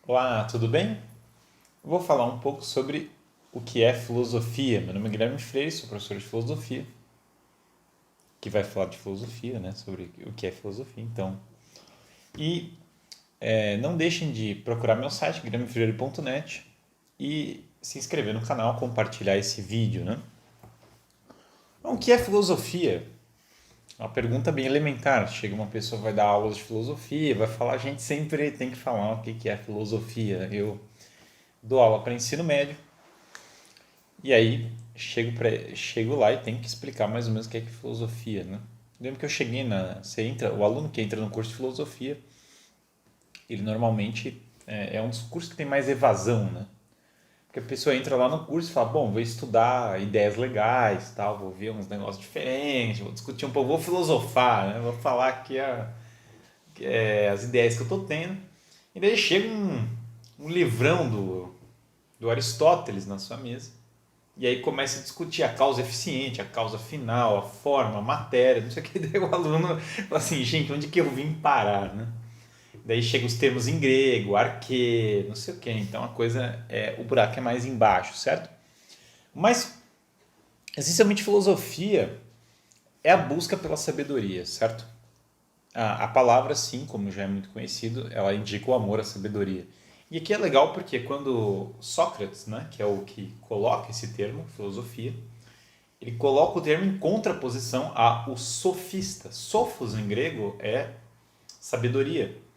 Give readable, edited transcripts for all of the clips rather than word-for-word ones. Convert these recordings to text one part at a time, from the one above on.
Olá, tudo bem? Vou falar um pouco sobre o que é filosofia. Meu nome é Guilherme Freire, sou professor de filosofia, que vai falar de filosofia, né? Sobre o que é filosofia, então. E não deixem de procurar meu site, guilhermefreire.net, e se inscrever no canal, compartilhar esse vídeo, né? Então, o que é filosofia? É uma pergunta bem elementar. Chega uma pessoa, vai dar aulas de filosofia, vai falar, a gente sempre tem que falar o que é filosofia. Eu dou aula para ensino médio. E aí chego lá e tenho que explicar mais ou menos o que é filosofia, né? Lembro que eu cheguei o aluno que entra no curso de filosofia, ele normalmente é um dos cursos que tem mais evasão, né? Porque a pessoa entra lá no curso e fala, bom, vou estudar ideias legais, tal, vou ver uns negócios diferentes, vou discutir um pouco, vou filosofar, né? Vou falar aqui as ideias que eu estou tendo. E daí chega um livrão do Aristóteles na sua mesa. E aí começa a discutir a causa eficiente, a causa final, a forma, a matéria, não sei o que. Daí o aluno fala assim, gente, onde que eu vim parar, né? Daí chega os termos em grego, arquê, não sei o que. Então a coisa o buraco é mais embaixo, certo? Mas, essencialmente, filosofia é a busca pela sabedoria, certo? A palavra, sim, como já é muito conhecido, ela indica o amor à sabedoria. E aqui é legal porque quando Sócrates, né, que é o que coloca esse termo, filosofia, ele coloca o termo em contraposição ao sofista. Sophos em grego é sabedoria.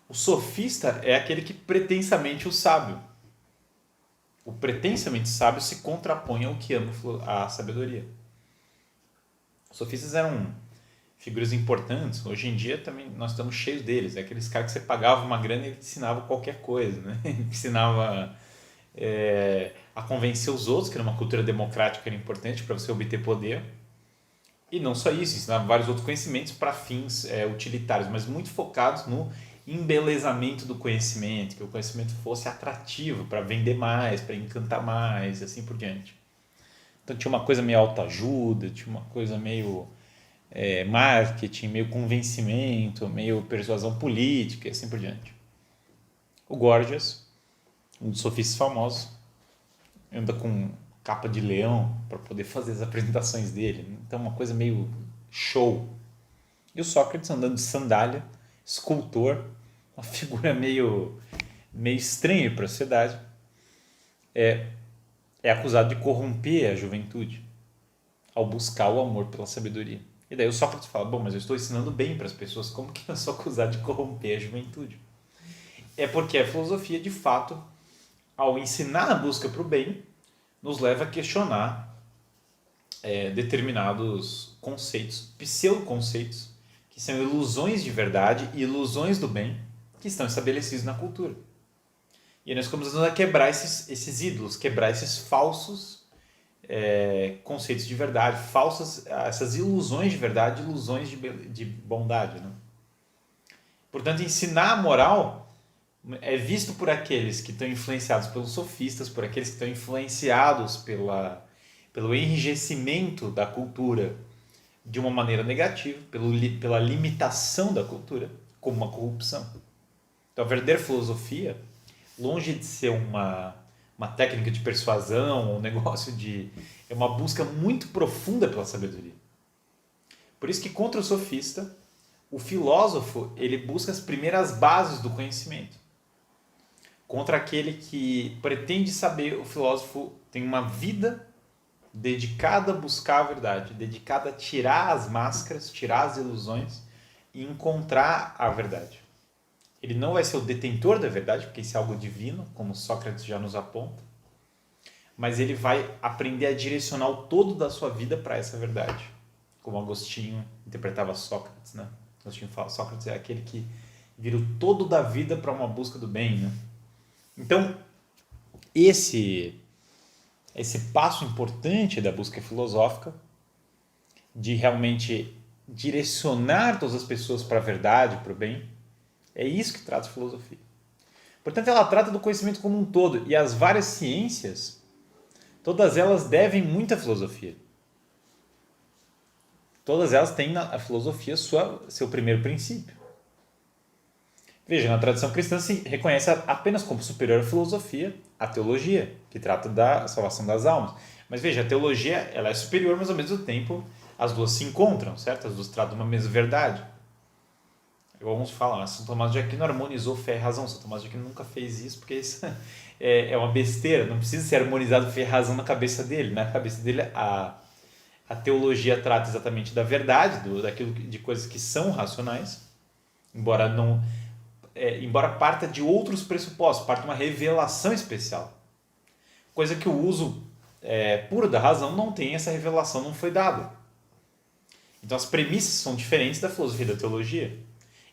O sofista é aquele que pretensamente o sábio. O pretensamente sábio se contrapõe ao que ama a sabedoria. Os sofistas eram figuras importantes. Hoje em dia também nós estamos cheios deles. É aqueles caras que você pagava uma grana e ele te ensinava qualquer coisa. Né? Ele te ensinava a convencer os outros, que era uma cultura democrática que era importante para você obter poder. E não só isso, ensinava vários outros conhecimentos para fins utilitários, mas muito focados no embelezamento do conhecimento, que o conhecimento fosse atrativo para vender mais, para encantar mais, e assim por diante. Então tinha uma coisa meio autoajuda, tinha uma coisa meio marketing, meio convencimento, meio persuasão política e assim por diante. O Gorgias, um dos sofistas famosos, anda com capa de leão para poder fazer as apresentações dele. Então uma coisa meio show. E o Sócrates andando de sandália, escultor, uma figura meio estranha para a sociedade, é acusado de corromper a juventude ao buscar o amor pela sabedoria. E daí o Sócrates fala, bom, mas eu estou ensinando bem para as pessoas, como que eu sou acusado de corromper a juventude? É porque a filosofia, de fato, ao ensinar a busca para o bem, nos leva a questionar determinados conceitos, pseudo-conceitos, que são ilusões de verdade e ilusões do bem que estão estabelecidos na cultura. E aí nós começamos a quebrar esses ídolos, quebrar esses falsos conceitos de verdade, essas ilusões de verdade, ilusões de bondade. Né? Portanto, ensinar a moral é visto por aqueles que estão influenciados pelos sofistas, por aqueles que estão influenciados pelo enrijecimento da cultura de uma maneira negativa, pela limitação da cultura, como uma corrupção. Então, a verdadeira filosofia, longe de ser uma técnica de persuasão, um negócio de... é uma busca muito profunda pela sabedoria. Por isso que contra o sofista, o filósofo ele busca as primeiras bases do conhecimento. Contra aquele que pretende saber, o filósofo tem uma vida dedicada a buscar a verdade, dedicada a tirar as máscaras, tirar as ilusões e encontrar a verdade. Ele não vai ser o detentor da verdade, porque isso é algo divino, como Sócrates já nos aponta, mas ele vai aprender a direcionar o todo da sua vida para essa verdade, como Agostinho interpretava Sócrates, né? Agostinho fala, Sócrates é aquele que vira o todo da vida para uma busca do bem, né? Então, esse passo importante da busca filosófica, de realmente direcionar todas as pessoas para a verdade, para o bem, é isso que trata a filosofia. Portanto, ela trata do conhecimento como um todo, e as várias ciências, todas elas devem muito à filosofia. Todas elas têm na filosofia seu primeiro princípio. Veja, na tradição cristã se reconhece apenas como superior à filosofia a teologia, que trata da salvação das almas. Mas veja, a teologia ela é superior, mas ao mesmo tempo as duas se encontram, certo? As duas tratam uma mesma verdade. Alguns falam, São Tomás de Aquino harmonizou fé e razão. São Tomás de Aquino nunca fez isso, porque isso é uma besteira. Não precisa ser harmonizado fé e razão na cabeça dele. Na cabeça dele, a teologia trata exatamente da verdade, daquilo de coisas que são racionais, embora parta de outros pressupostos, parte de uma revelação especial. Coisa que o uso puro da razão não tem, essa revelação não foi dada. Então as premissas são diferentes da filosofia e da teologia.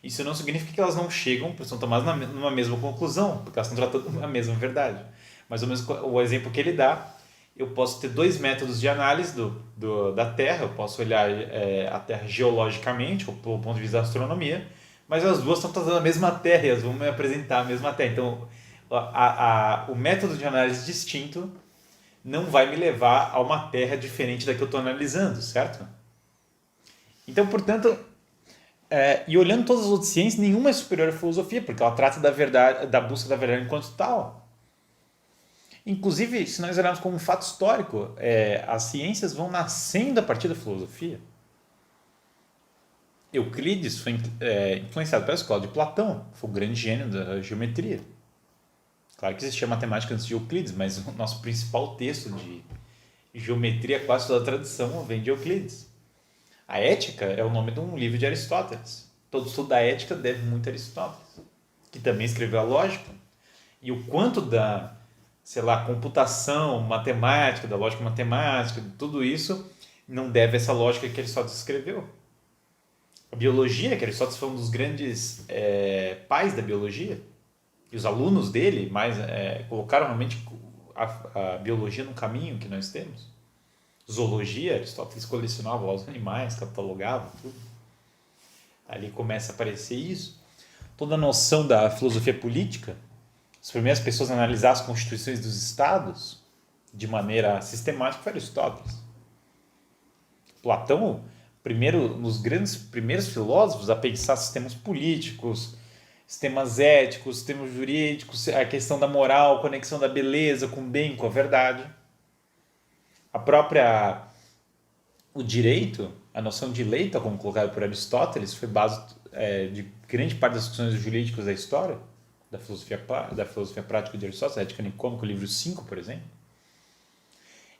Isso não significa que elas não chegam para São Tomás numa mesma conclusão, porque elas estão tratando a mesma verdade. Mas o exemplo que ele dá, eu posso ter dois métodos de análise da Terra, eu posso olhar a Terra geologicamente, ou do ponto de vista da astronomia, mas as duas estão tratando a mesma Terra e elas vão me apresentar a mesma Terra. Então, o método de análise distinto não vai me levar a uma Terra diferente da que eu estou analisando, certo? Então, portanto, e olhando todas as outras ciências, nenhuma é superior à filosofia, porque ela trata da verdade, da busca da verdade enquanto tal. Inclusive, se nós olharmos como um fato histórico, as ciências vão nascendo a partir da filosofia. Euclides foi influenciado pela escola de Platão, foi o grande gênio da geometria. Claro que existia matemática antes de Euclides, mas o nosso principal texto de geometria, quase toda a tradição, vem de Euclides. A Ética é o nome de um livro de Aristóteles. Todo estudo da ética deve muito a Aristóteles, que também escreveu a lógica. E o quanto da, computação, matemática, da lógica matemática, de tudo isso, não deve a essa lógica que Aristóteles escreveu. A biologia, que Aristóteles foi um dos grandes pais da biologia, e os alunos dele colocaram realmente a biologia no caminho que nós temos. Zoologia, Aristóteles colecionava os animais, catalogava tudo. Ali começa a aparecer isso. Toda a noção da filosofia política, as primeiras pessoas a analisar as constituições dos estados de maneira sistemática foi Aristóteles. Platão, nos grandes primeiros filósofos a pensar sistemas políticos, sistemas éticos, sistemas jurídicos, a questão da moral, conexão da beleza com o bem, com a verdade. O direito, a noção de lei, como colocada por Aristóteles, foi base de grande parte das discussões jurídicas da história, da filosofia prática de Aristóteles, a Ética Nicômaca, o livro 5, por exemplo.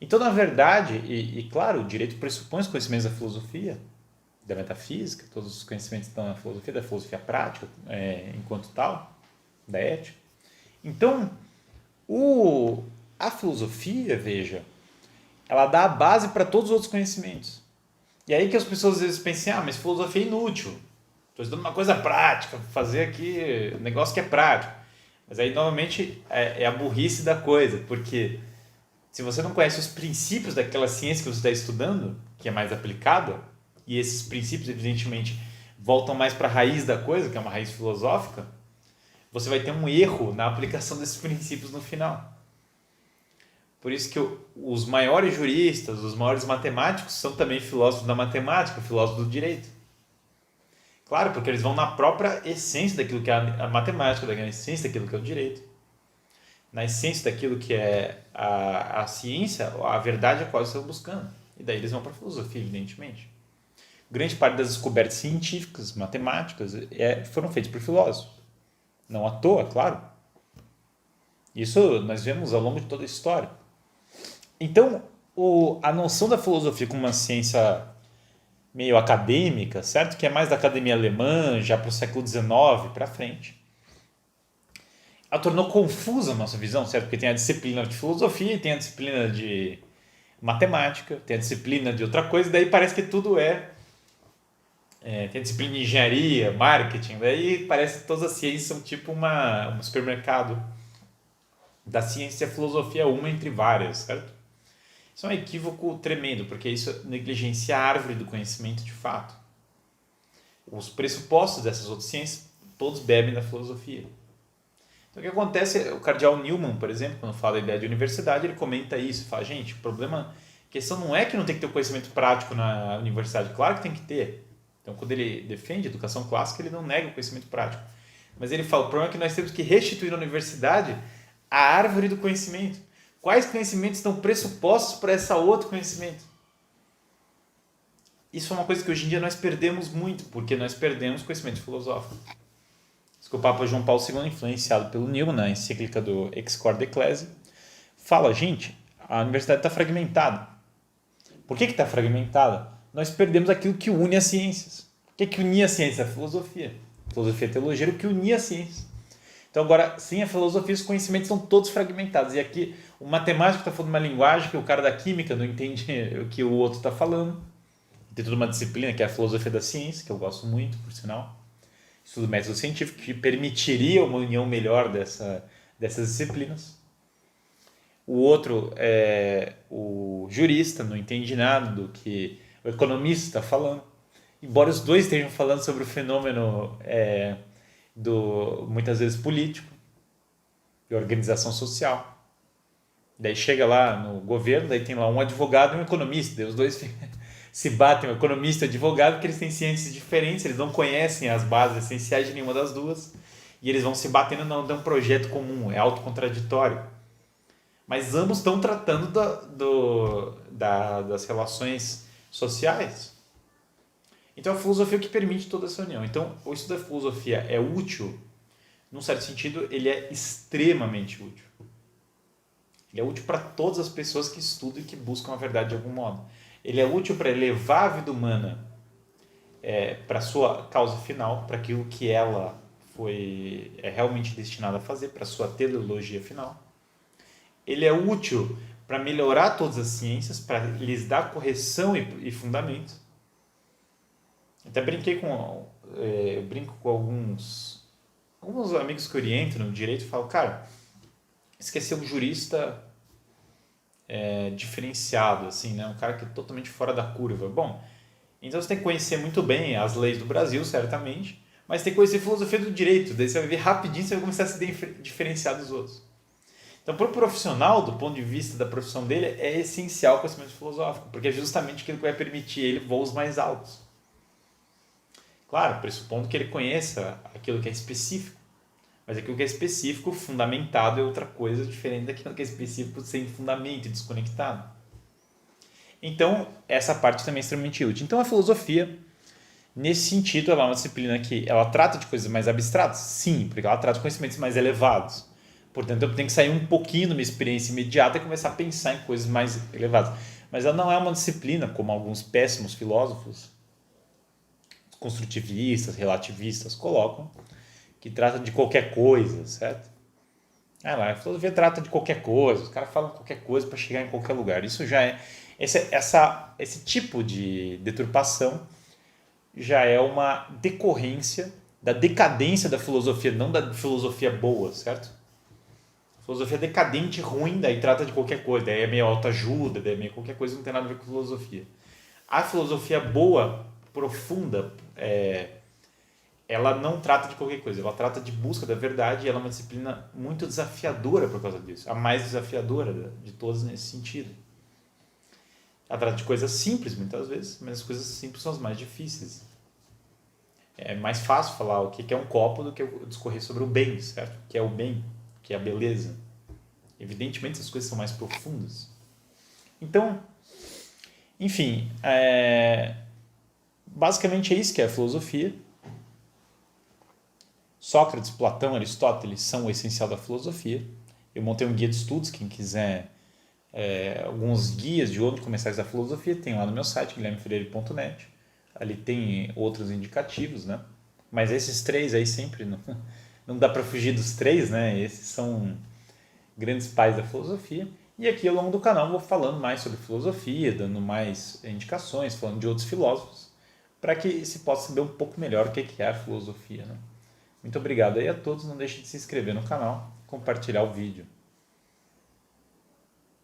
Então, na verdade, claro, o direito pressupõe os conhecimentos da filosofia, da metafísica, todos os conhecimentos estão na filosofia, da filosofia prática, enquanto tal, da ética. Então, a filosofia, veja, ela dá a base para todos os outros conhecimentos. E aí que as pessoas às vezes pensam, mas filosofia é inútil. Estou estudando uma coisa prática, fazer aqui um negócio que é prático. Mas aí, novamente, é a burrice da coisa, porque se você não conhece os princípios daquela ciência que você está estudando, que é mais aplicada, e esses princípios, evidentemente, voltam mais para a raiz da coisa, que é uma raiz filosófica, você vai ter um erro na aplicação desses princípios no final. Por isso que os maiores juristas, os maiores matemáticos são também filósofos da matemática, filósofos do direito. Claro, porque eles vão na própria essência daquilo que é a matemática, na essência daquilo que é o direito. Na essência daquilo que é a ciência, a verdade a qual eles estão buscando. E daí eles vão para a filosofia, evidentemente. Grande parte das descobertas científicas, matemáticas, foram feitas por filósofos. Não à toa, claro. Isso nós vemos ao longo de toda a história. Então, a noção da filosofia como uma ciência meio acadêmica, certo? Que é mais da academia alemã, já para o século XIX para frente, ela tornou confusa a nossa visão, certo? Porque tem a disciplina de filosofia, tem a disciplina de matemática, tem a disciplina de outra coisa, daí parece que tudo tem a disciplina de engenharia, marketing, daí parece que todas as ciências são tipo um supermercado da ciência e a filosofia é uma entre várias, certo? Isso é um equívoco tremendo, porque isso negligencia a árvore do conhecimento de fato. Os pressupostos dessas outras ciências, todos bebem da filosofia. Então, o que acontece, o cardeal Newman, por exemplo, quando fala da ideia de universidade, ele comenta isso, fala, gente, a questão não é que não tem que ter o conhecimento prático na universidade, claro que tem que ter. Então, quando ele defende a educação clássica, ele não nega o conhecimento prático. Mas ele fala, o problema é que nós temos que restituir na universidade a árvore do conhecimento. Quais conhecimentos estão pressupostos para esse outro conhecimento? Isso é uma coisa que hoje em dia nós perdemos muito, porque nós perdemos conhecimento filosófico. Isso que o Papa João Paulo II, influenciado pelo Newman, na encíclica do Ex Corde Ecclesiae, fala, gente, a universidade está fragmentada. Por que está fragmentada? Nós perdemos aquilo que une as ciências. O que unia a ciência? A filosofia. A filosofia e a teologia era o que unia a ciência. Então agora, sem a filosofia, os conhecimentos são todos fragmentados. E aqui o matemático está falando uma linguagem que o cara da química não entende o que o outro está falando. Tem toda uma disciplina que é a filosofia da ciência, que eu gosto muito, por sinal. Estudo método científico, que permitiria uma união melhor dessas disciplinas. O outro é o jurista, não entende nada do que o economista está falando. Embora os dois estejam falando sobre o fenômeno muitas vezes político, de organização social. Daí chega lá no governo, daí tem lá um advogado e um economista, daí os dois se batem, o economista e o advogado, porque eles têm ciências diferentes, eles não conhecem as bases essenciais de nenhuma das duas, e eles vão se batendo não de um projeto comum, é autocontraditório. Mas ambos estão tratando das relações sociais. Então a filosofia é o que permite toda essa união. Então o estudo da filosofia é útil, num certo sentido, ele é extremamente útil. Ele é útil para todas as pessoas que estudam e que buscam a verdade de algum modo. Ele é útil para elevar a vida humana para a sua causa final, para aquilo que ela é realmente destinada a fazer, para a sua teleologia final. Ele é útil para melhorar todas as ciências, para lhes dar correção e fundamento. Até brinco com alguns amigos que orientam no direito e falo, cara, esqueceu um jurista diferenciado, assim, né? Um cara que é totalmente fora da curva. Bom, então você tem que conhecer muito bem as leis do Brasil, certamente, mas tem que conhecer a filosofia do direito, daí você vai ver rapidinho, você vai começar a se diferenciar dos outros. Então, para o profissional, do ponto de vista da profissão dele, é essencial o conhecimento filosófico, porque é justamente aquilo que vai permitir ele voos mais altos. Claro, pressupondo que ele conheça aquilo que é específico, mas aquilo que é específico, fundamentado, é outra coisa diferente daquilo que é específico sem fundamento, desconectado. Então, essa parte também é extremamente útil. Então, a filosofia, nesse sentido, ela é uma disciplina que ela trata de coisas mais abstratas? Sim, porque ela trata de conhecimentos mais elevados. Portanto, eu tenho que sair um pouquinho da minha experiência imediata e começar a pensar em coisas mais elevadas. Mas ela não é uma disciplina, como alguns péssimos filósofos, construtivistas, relativistas, colocam, que trata de qualquer coisa, certo? A filosofia trata de qualquer coisa, os caras falam qualquer coisa para chegar em qualquer lugar. Isso já é... Esse tipo de deturpação já é uma decorrência da decadência da filosofia, não da filosofia boa, certo? Filosofia decadente, ruim, daí trata de qualquer coisa, daí é meio autoajuda, daí é meio qualquer coisa, não tem nada a ver com filosofia. A filosofia boa, profunda, ela não trata de qualquer coisa, ela trata de busca da verdade e ela é uma disciplina muito desafiadora por causa disso, a mais desafiadora de todas nesse sentido. Ela trata de coisas simples muitas vezes, mas as coisas simples são as mais difíceis. É mais fácil falar o que é um copo do que discorrer sobre o bem, certo? O que é o bem, o que é a beleza. Evidentemente, essas coisas são mais profundas. Então, enfim, basicamente é isso que é a filosofia. Sócrates, Platão, Aristóteles são o essencial da filosofia. Eu montei um guia de estudos, quem quiser alguns guias de onde começar a estudar filosofia, tem lá no meu site, guilhermefreire.net. Ali tem outros indicativos, né? Mas esses três aí sempre não dá para fugir dos três, né? Esses são grandes pais da filosofia. E aqui ao longo do canal eu vou falando mais sobre filosofia, dando mais indicações, falando de outros filósofos, para que se possa saber um pouco melhor o que é a filosofia, né? Muito obrigado aí a todos, não deixe de se inscrever no canal, compartilhar o vídeo.